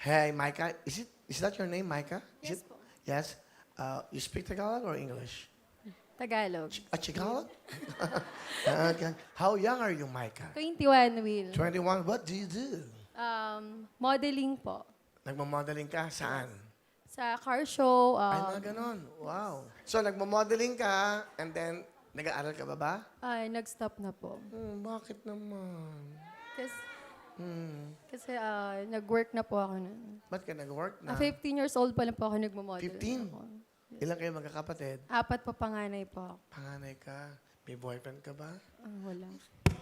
Hey, Micah. Is that your name, Micah? Yes po. Yes. You speak Tagalog or English? Tagalog. Tagalog? Okay. How young are you, Micah? 21, Will. 21. What do you do? Modeling po. Nagmamodeling ka? Saan? Sa car show. Ay, mga ganon. Wow. So, nagmamodeling ka, and then, nag-aaral ka ba? Nag-stop na po. Bakit naman? Kasi nag-work na po ako nun. Ba't ka nag-work na? 15 years old pa lang po ako nagmamodel. 15? Ako. Ilan kayo magkakapatid? 4 po panganay po ako. Panganay ka. May boyfriend ka ba? Wala.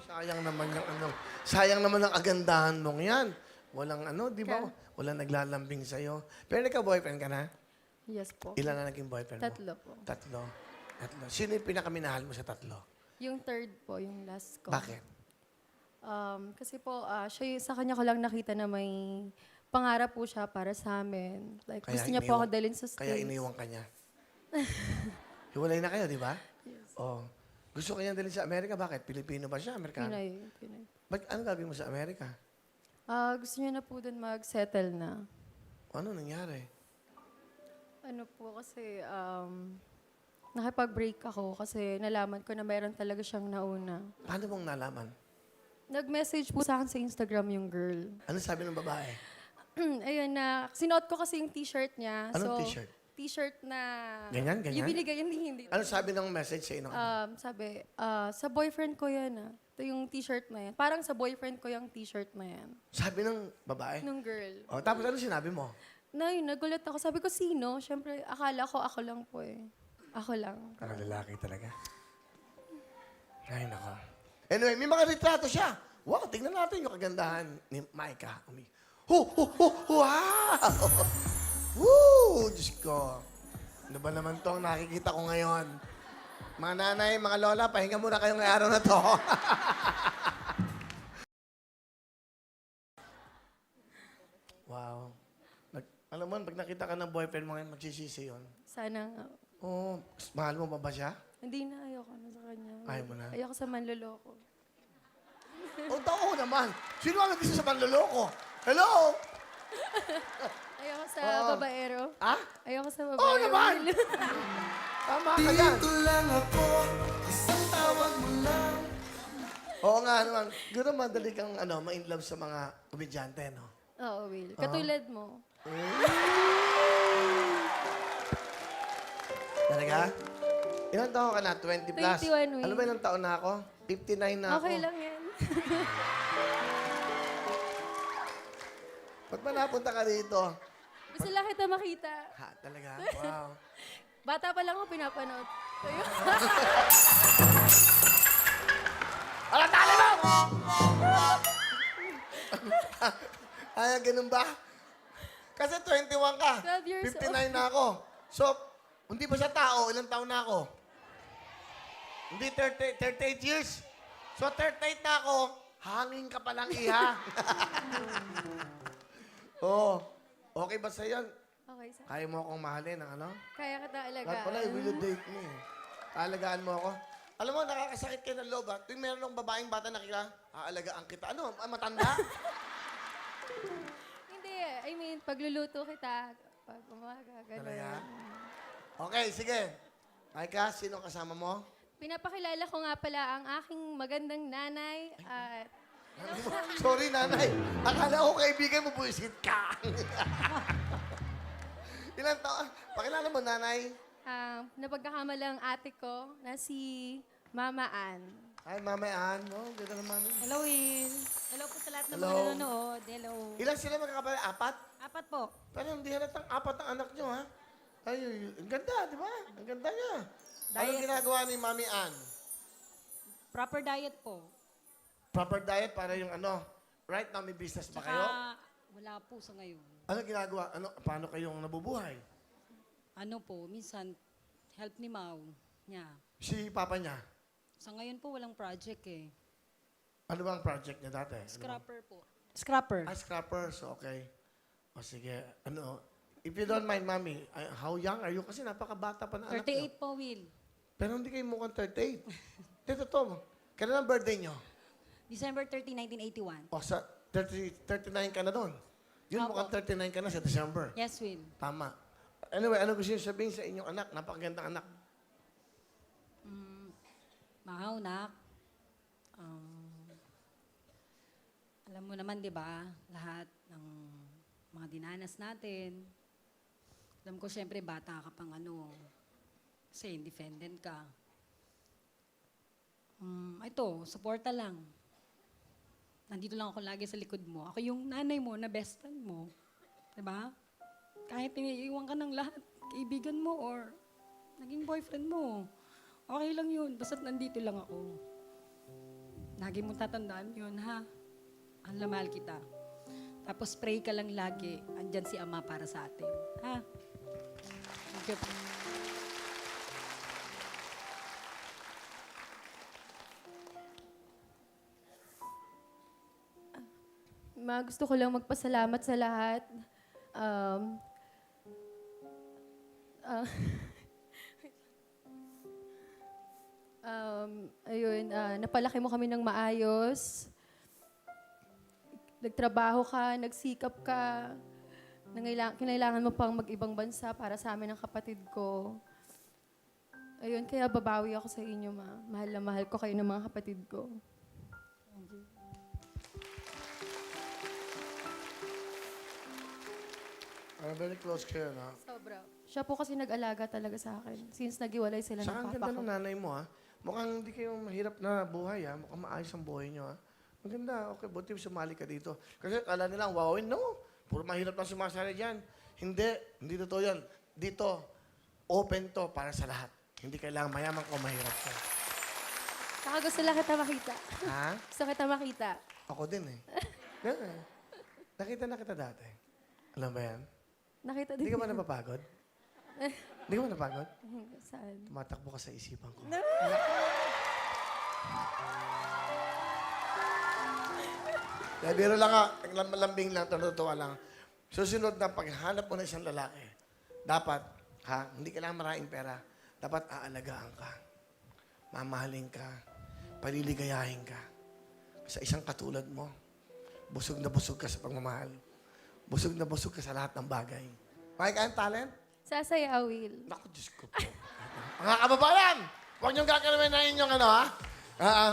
Sayang naman yung ano. Sayang naman ang agandahan mong yan. Walang ano, di ba? Walang naglalambing sa'yo. Pero nagka-boyfriend ka na? Yes po. Ilan na naging boyfriend mo? 3 po. Tatlo. Sino yung pinakaminahal mo sa tatlo? Yung third po, yung last ko. Bakit? Kasi po, sa kanya ko lang nakita na may pangarap po siya para sa amin. Like, gusto niya po ako dalhin sa States. Kaya iniwan ka niya. Hiwalay na kayo, di ba? Yes. Oh. Gusto ka niya dalhin sa Amerika. Bakit? Pilipino ba siya? Amerikano? Pinay. Ano gagawin mo sa Amerika? Gusto niya na po dun mag-settle na. Ano nangyari? Ano po kasi, nakipag-break ako kasi nalaman ko na meron talaga siyang nauna. Paano mong nalaman? Nag-message po sa akin sa Instagram yung girl. Ano sabi ng babae? Ayun na, sinuot ko kasi yung t-shirt niya. Anong t-shirt? T-shirt na... Ganyan? Yung binigay, hindi. Ano sabi ng message sa'yo? Sabi, sa boyfriend ko yan Ito yung t-shirt na yan. Parang sa boyfriend ko yung t-shirt na yan. Sabi ng babae? Nung girl. Oh, tapos ano sinabi mo? Nagulat ako. Sabi ko, sino? Siyempre, akala ko ako lang po eh. Ako lang. Parang lalaki talaga. Ay, nako. Anyway, may mga retrato siya. Wow, tingnan natin yung kagandahan ni Micah. Wow! Woo! Diyos ko. Ano ba naman to ang nakikita ko ngayon? Mga nanay, mga lola, pahinga muna kayo ngayong araw na to. Wow. Alam mo, pag nakita ka ng boyfriend mo ngayon, magsisisi yun. Sana nga. Oh, mahal mo pa ba siya? Hindi na, ayoko na sa kanya. Ayaw mo na? Ayoko sa manloloko. O, tao naman. Sino ang nagkisa sa panloloko? Hello? Ayoko sa Oo. babaero. Ha? Ayoko sa babaero. Oo naman! Tama ka yan. Dito lang ako, isang tawag mo lang. Oo nga naman. Gano'n madali kang ma-in love sa mga komedyante, no? Oo, Will. Katulad mo. Talaga? Ilang taon ka na? 20 plus? 21, Will. Ano ba ilang taon na ako? 59 na ako. Okay lang yan. Ba't ba napunta ka dito? Gusto lang kita makita. Ha, talaga? Wow. Bata pa lang ako pinapanood. Kayo. Ala, tali mo! Ay, ganun ba? Kasi 21 ka. 12 years 59 na ako. So, hindi pa siya tao. Ilang taon na ako? Hindi 38 years. So, 38 na ako. Hangin ka palang iha. Oh, okay ba sa'yo? Okay, sa Kaya mo akong mahalin ng ano? kaya kita alagaan. Lahat pala, will you date me? Aalagaan mo ako. Alam mo, nakakasakit kayo ng loob, ha? Tuwing meron ng babaeng bata na aalagaan kita. Ano, matanda? Hindi eh. I mean, pagluluto kita. Pag umaga, gano'n. Talaga? Okay, sige. Micah, sino kasama mo? Pinapakilala ko nga pala ang aking magandang nanay at Sorry, nanay. Akala ko kaibigan mo, buisit ka. Ilan taon? Pakilala mo, nanay. napagkakamalang ate ko na si Mama Ann. Hi, Mama Ann. Oh, ganda naman. Hello, Will. Hello po sa lahat ng Hello. mga nanonood. Hello. Ilan sila magkakapatid? 4? 4 po. Pero hindi halatang 4 ang anak nyo, ha? Ay, ang ganda, di ba? Ang ganda niya. Anong Diet. ginagawa ni Mami Ann? Proper diet po. Proper diet para yung ano. Right now, may business ba kayo? Wala po sa ngayon. Ano ginagawa? Paano kayong nabubuhay? Ano po, minsan, help ni Mau niya. Si Papa niya? Sa ngayon po, walang project eh. Ano ba ang project niya dati? Scrapper po. Scrapper. Scrapper. So, okay. O sige, if you don't mind, Mami, how young are you? Kasi napakabata pa na anak niyo. 38 po, Will. Pero hindi kayo mukhang 38. Dito to. Kailan ang birthday niyo? December 30, 1981. O sa 39 ka na doon. Yun, Opo. mukhang 39 ka na sa December. Yes, Will. Tama. Anyway, ano gusto niyo sabihin sa inyong anak? Napakagandang anak. Mahaw, nak. Alam mo naman, di ba, lahat ng mga dinanas natin. Alam ko, syempre, bata ka pang kasi independent ka. Ito, suporta lang. Nandito lang ako lagi sa likod mo. Ako yung nanay mo na best friend mo. Di ba? Kahit iniiwan ka ng lahat, kaibigan mo or naging boyfriend mo. Okay lang yun, basta't nandito lang ako. Lagi mo tatandaan yun, ha? Mahal na mahal kita. Tapos pray ka lang lagi, andyan si Ama para sa atin. Ha? Thank you. Gusto ko lang magpasalamat sa lahat. Ayun, napalaki mo kami ng maayos. Nagtrabaho ka, nagsikap ka. Kinailangan mo pang mag-ibang bansa para sa amin ng kapatid ko. Ayun, kaya babawi ako sa inyo, ma. Mahal na mahal ko kayo ng mga kapatid ko. Very close kayo, no? Sobra. Siya po kasi nag-alaga talaga sa akin since nagiwalay sila ng Saka ang papa ganda ko. ng nanay mo, ha? Mukhang hindi kayo mahirap na buhay, ha? Mukhang maayos ang buhay nyo, ha? Maganda, okay. Buti sumali ka dito. Kasi kala nila, wowin, no. Puro mahirap lang sumasali dyan. Hindi totoo yan. Dito, open to para sa lahat. Hindi kailangan mayaman o mahirap ka. Saka gusto lang kita makita. Ha? Gusto kita makita. Ako din, eh. Ganun, eh. Nakita na kita dati. Alam ba yan? Nakita din. Hindi ka ba napapagod? Hindi ka ba napagod? Saan? Tumatakbo ka sa isipan ko. Kaya biro lang lambing lang, natutuwa lang. Susunod na paghanap mo ng isang lalaki, dapat, hindi kailangan maraming pera, dapat aalagaan ka, mamahalin ka, paliligayahin ka. Sa isang katulad mo, busog na busog ka sa pagmamahal. Busog na busog ka sa lahat ng bagay. May kayang talent? Sasaya, Will. Naku, Diyos ko po. Mga kababayan, huwag niyong gagawin na inyong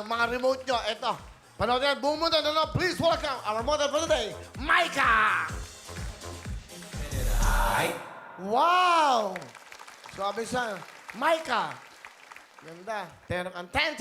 mga remote nyo. Ito, panood yan, buong mundo, please welcome our model for today, Micah! Wow! Sabi siya, Micah. Ganda. 10,000